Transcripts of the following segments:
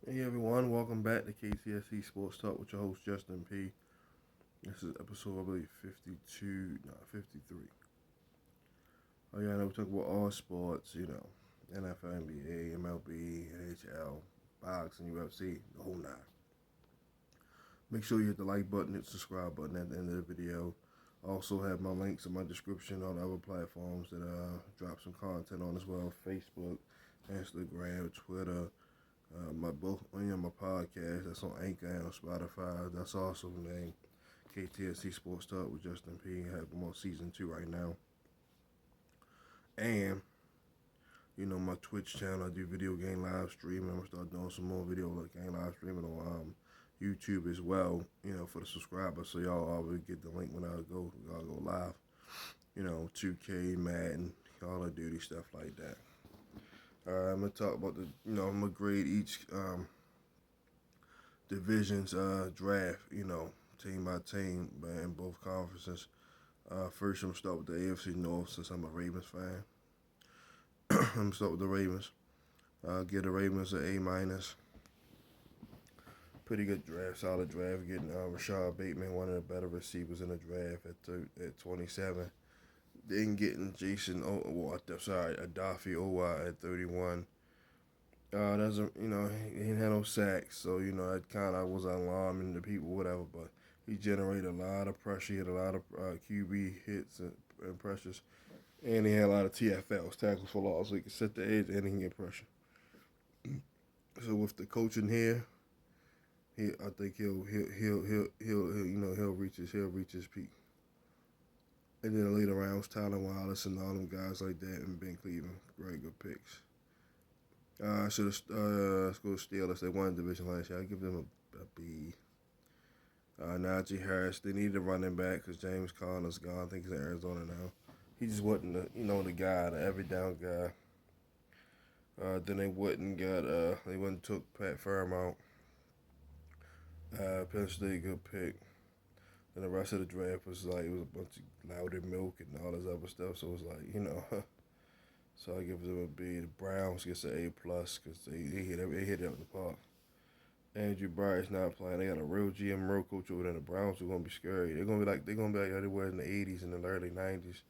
Hey everyone, welcome back to KTSC Sports Talk with your host Justin P. This is episode I believe 52, no 53. Oh yeah, I know we talk about all sports, NFL, NBA, MLB, NHL, boxing, UFC, the whole nine. Make sure you hit the like button, hit the subscribe button at the end of the video. Also have my links in my description on other platforms that drop some content on as well: Facebook, Instagram, Twitter. My podcast that's on Anchor and on Spotify. That's also named KTSC Sports Talk with Justin P. Have them on season 2 right now. And my Twitch channel, I do video game live streaming. I'm gonna start doing some more video game live streaming on YouTube as well. For the subscribers, so y'all always get the link when I go live. 2K, Madden, Call of Duty, stuff like that. I'm gonna talk about I'm gonna grade each divisions draft, team by team, but in both conferences. First, I'm gonna start with the AFC North since I'm a Ravens fan. I'm gonna start with the Ravens. Give the Ravens an A minus. Pretty good draft, solid draft. Getting Rashad Bateman, one of the better receivers in the draft at 27. Then getting Adafi Owa at 31. Doesn't he didn't have no sacks, so that kind of was alarming to people, whatever. But he generated a lot of pressure. He had a lot of QB hits and pressures, and he had a lot of TFLs, tackles for loss, so he could set the edge and he can get pressure. So with the coaching here, I think he'll reach his peak. And then the later rounds, Tyler Wallace and all them guys like that, and Ben Cleveland, very good picks. Let's go to Steelers. They won the division last year. I give them a B. Najee Harris. They needed a running back because James Conner's gone. I think he's in Arizona now. He just wasn't the guy, the every down guy. Then they went and took Pat Fairmount. Penn State, good pick. Then the rest of the draft was a bunch of louder milk and all this other stuff. So it was So I give them a B. The Browns gets an A plus because they hit it out in the park. Andrew Bryant's not playing. They got a real GM, real coach over there. The Browns are gonna be scary. They're gonna be like everywhere in the '80s and the early '90s,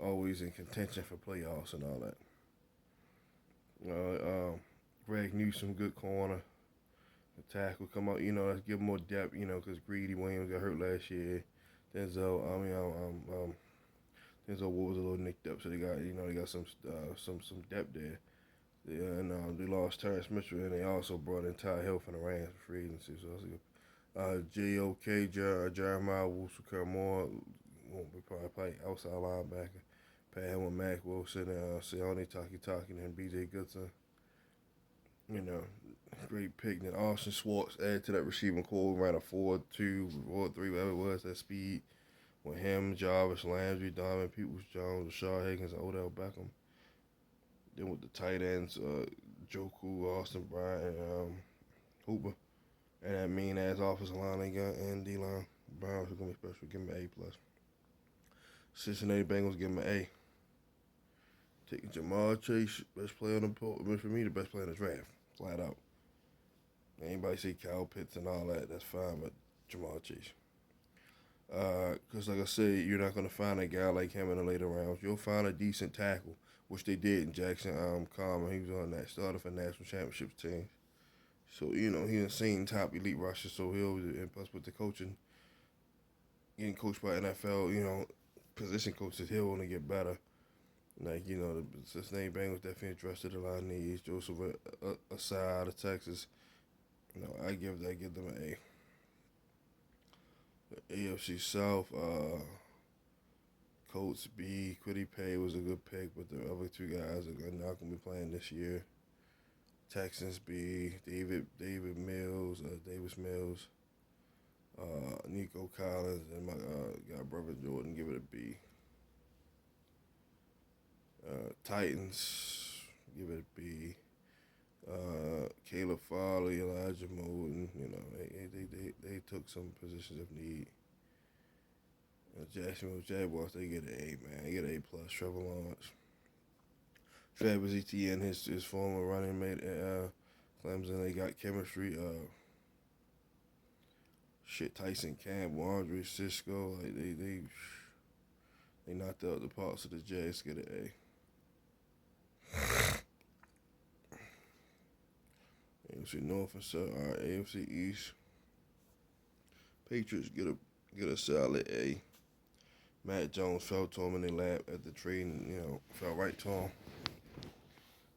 always in contention for playoffs and all that. Greg Newsome, good corner. The tackle come out. Let's give him more depth. Because Greedy Williams got hurt last year. Denzel, Denzel Ward was a little nicked up, so they got some depth there. Yeah, and they lost Terrence Mitchell, and they also brought in Ty Hill from the Rams for free agency. So that's good. J.O.K. Jeremiah Wusu-Moore won't be probably outside linebacker. Pat him with Mac Wilson, Sione Takitaki, and B.J. Goodson. Great pick. Then Austin Swartz added to that receiving core. Ran a 4.2, 4.3, whatever it was, that speed. With him, Jarvis Landry, Donovan Peoples-Jones, Rashard Higgins, and Odell Beckham. Then with the tight ends, Joku, Austin Bryant, and Hooper. And that mean ass offensive line they got, and D-line. Browns are going to be special. Give him an A+. Cincinnati Bengals, give him an A. Taking Ja'Marr Chase, best player on the poll. For me, the best player in the draft. Flat out. Anybody say Kyle Pitts and all that, that's fine, but Ja'Marr Chase. Because like I said, you're not going to find a guy like him in the later rounds. You'll find a decent tackle, which they did in Jackson Coleman. He was on that starter for national championship team. So, he's seen top elite rushers, so and plus with the coaching, getting coached by NFL, position coaches, he'll only get better. Like, the Cincinnati Bengals definitely addressed a lot of needs. Joseph Asai out of Texas, I give them an A. The AFC South, Colts B. Quiddy Pay was a good pick, but the other two guys are not going to be playing this year. Texans B. Davis Mills, Nico Collins, and my guy brother Jordan. Give it a B. Titans, give it a B. Caleb Farley, Elijah Moulton, they took some positions of need. Jacksonville Jaguars, they get an A, man. They get an A plus. Trevor Lawrence. Travis Etienne, his former running mate at Clemson, they got chemistry. Tyson Campbell, Andre Cisco, like they knocked out the parts of the Jags. Get an A. AFC North and South. All right, AFC East. Patriots get a solid A. Matt Jones fell to him in their lap at the trade, and fell right to him.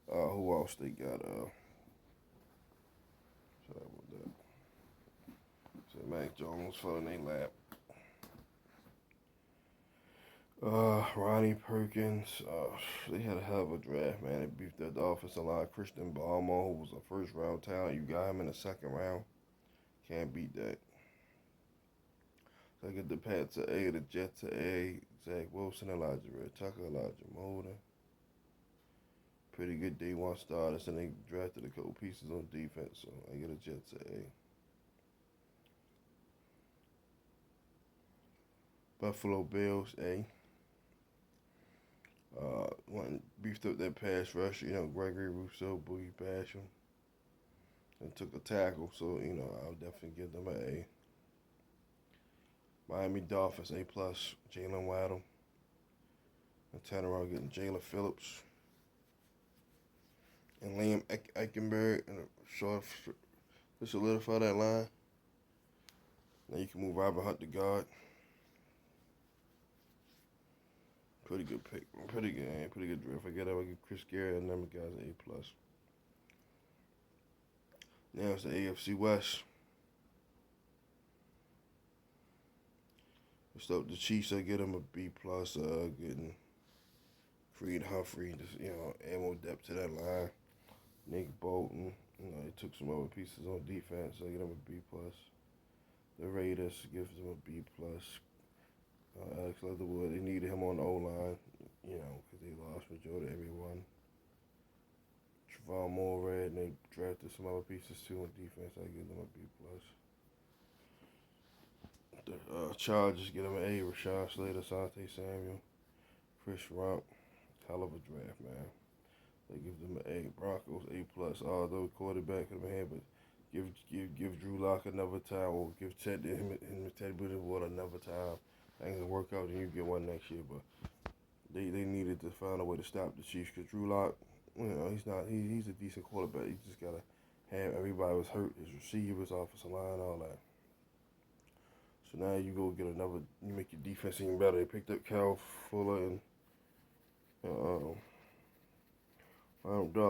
Who else they got? Sorry about that. So Mac Jones fell in their lap. Ronnie Perkins. They had a hell of a draft, man. They beefed up the offensive line. Christian Balmo, who was a first round talent. You got him in the second round. Can't beat that. So I get the Pats to A, the Jets to A. Zach Wilson, Elijah Red Tucker, Elijah Molden. Pretty good day one starters, and they drafted a couple pieces on defense, so I get a Jets to A. Buffalo Bills A. Beefed up that pass rush, Gregory Rousseau, Boogie Basham, and took a tackle, so, I'll definitely give them an A. Miami Dolphins, A+, Jalen Waddle, and turn around getting Jalen Phillips, and Liam Eichenberg, and to solidify that line. Now you can move Robert Hunt to guard. Pretty good pick. Pretty good draft. I give Chris Garrett and them guys an A+. Now it's the AFC West. So the Chiefs, I get them a B+. Getting Creed Humphrey, just add more depth to that line. Nick Bolton, they took some other pieces on defense. So I get them a B+. The Raiders gives them a B+. Alex Leatherwood, they needed him on the O-line, because they lost majority of everyone. Trevon Moorhead, and they drafted some other pieces too on defense. I give them a B+. The Chargers get them an A. Rashawn Slater, Asante Samuel, Chris Rump. Hell of a draft, man. They give them an A. Broncos A+. Although quarterback could have been here, but give Drew Lock another time, or give Teddy Bridgewater another time. Ain't gonna work out, then you get one next year. But they needed to find a way to stop the Chiefs, because Drew Lock, he's a decent quarterback. You just gotta have everybody was hurt, his receivers, offensive line, all that. So now you go get you make your defense even better. They picked up Cal Fuller and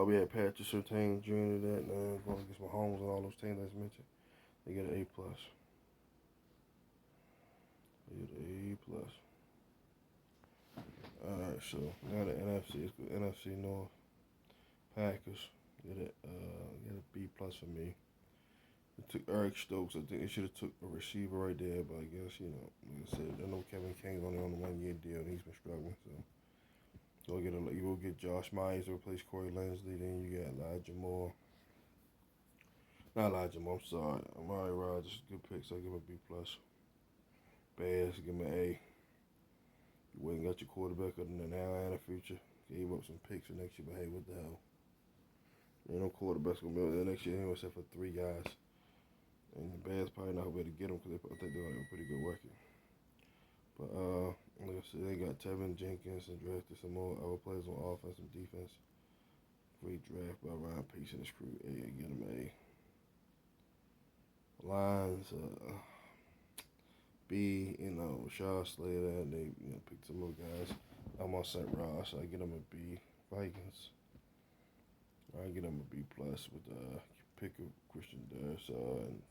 we had Patrick Surtain Jr. that, and going against Mahomes and all those teams that's mentioned. They get an A+. Alright, so now the NFC. Let's go NFC North. Packers get a B+ for me. It took Eric Stokes. I think they should have took a receiver right there, but I guess, like I said, I know Kevin King's only on a 1-year deal and he's been struggling, so you will get Josh Myers to replace Corey Linsley, then you got Elijah Moore. Not Elijah Moore, I'm sorry. Amari Rodgers, good pick, so I give him a B+. Bears, give him an A. You went and got your quarterback of the now and the future. Gave up some picks for next year, but hey, what the hell? Ain't no quarterback's going to be able to next year anyway, except for 3 guys. And the Bears probably not going to be able to get them because I think they're going to have a pretty good record. But, like I said, they got Tevin Jenkins and drafted some more other players on offense and defense. Great draft by Ryan Pace and his crew. A, get them A. Lions, B, Rashad Slater, and they picked some more guys. I'm on St. Ross, so I get them a B. Vikings, I get them a B+ with pick of Christian Darrisaw and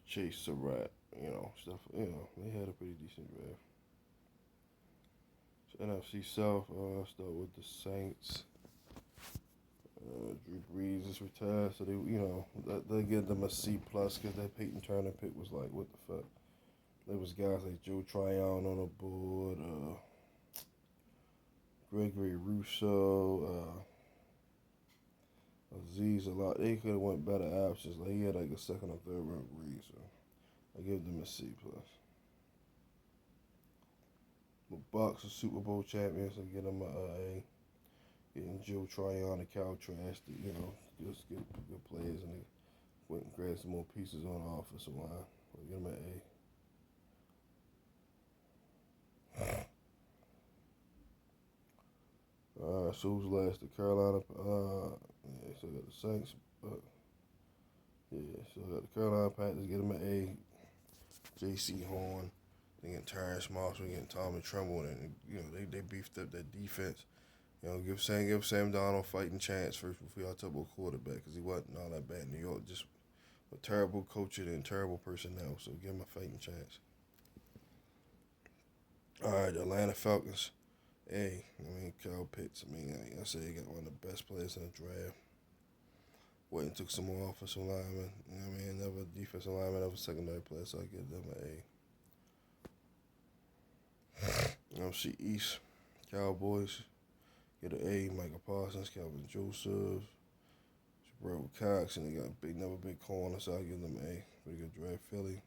Chase Surratt, stuff. They had a pretty decent draft. So NFC South, I'll start with the Saints. Drew Brees is retired, so they give them a C+ because that Peyton Turner pick was like, what the fuck? There was guys like Joe Tryon on the board, Gregory Rousseau, Aziz a lot. They could have went better options. Like he had like a second or third round grade, so I give them a C+. The Bucks are Super Bowl champions, so I get them a A. Getting Joe Tryon and Cal Trask, good players, and they went and grabbed some more pieces on the offensive line. But give them an A. So who's last? The Carolina. Yeah, so got the Saints. Yeah, so got the Carolina Panthers. Get them an A. J.C. Horn. They get Terrence Moss. We get Tommy Tremble, and they beefed up that defense. Give Sam Darnold a fighting chance first before y'all talk about quarterback, because he wasn't all that bad in New York. Just a terrible coaching and terrible personnel. So give him a fighting chance. All right, the Atlanta Falcons. Hey, Kyle Pitts. Like I said, he got one of the best players in the draft. Went and took some more offensive linemen. Another defensive lineman, another secondary player, so I give them an A. NFC East. Cowboys. Get an A. Michael Parsons, Calvin Joseph, Jabril Cox, and they got another big corner, so I give them an A. Pretty good draft. Philly.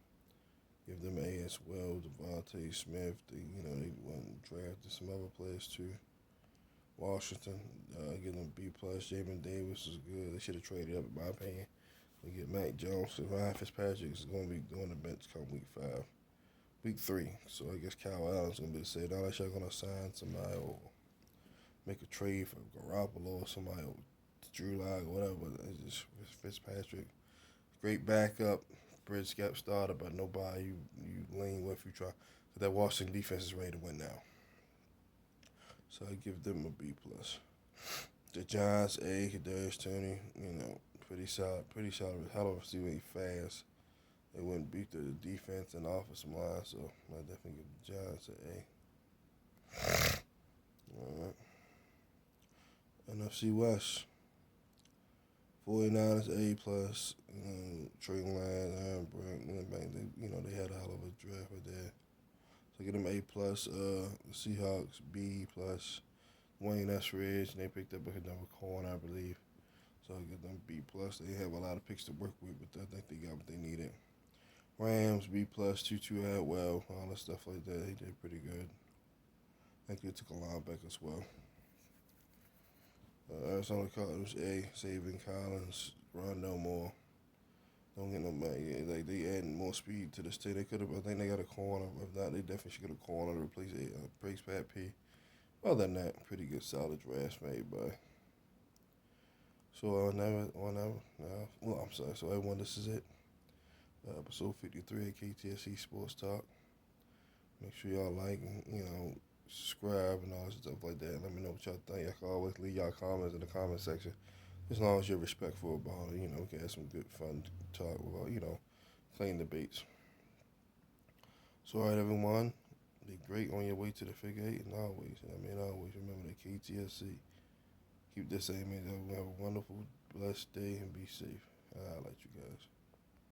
Give them an A as well. Devontae Smith. They went and drafted some other players too. Washington, give them B plus. Jamin Davis is good. They should have traded up, in my opinion. They get Mac Jones. Ryan Fitzpatrick is going to be doing the bench come week 3. So I guess Kyle Allen's going to be saying, unless y'all going to sign somebody or make a trade for Garoppolo or somebody, or Drew Lock or whatever. It's just Fitzpatrick. Great backup. Bridge gap starter, but nobody you lean with you try. That Washington defense is ready to win now. So I give them a B plus. The Giants, A. Kadarius Toney, pretty solid. Hell of a receiver, he fast. They wouldn't beat the defense and the offensive line, so I definitely give the Giants an A. All right. NFC West. 49ers A plus. Trey Lance, Aaron Brink, they had a hell of a draft right there. So get them A plus. The Seahawks B plus. Wayne Eskridge, and they picked up another corner, I believe. So I get them B plus. They have a lot of picks to work with, but I think they got what they needed. Rams B plus. Tutu Atwell, all that stuff like that. He did pretty good. I think they took a linebacker as well. Arizona Cardinals A. Saban Collins, Rondell Moore. Don't get no money. Like they adding more speed to this team. They could have. I think they got a corner. If not, they definitely should get a corner to replace Pat P. Other than that, pretty good solid drafts made by. So I'm sorry. So everyone, this is it. Episode 53 of KTSE Sports Talk. Make sure y'all like and subscribe and all that stuff like that. Let me know what y'all think. Y'all can always leave y'all comments in the comment section. As long as you're respectful about it, we can have some good fun talk about, clean debates. So all right, everyone. Be great on your way to the figure 8, and always remember the KTSC. Keep this same. Have a wonderful, blessed day, and be safe. I'll let you guys.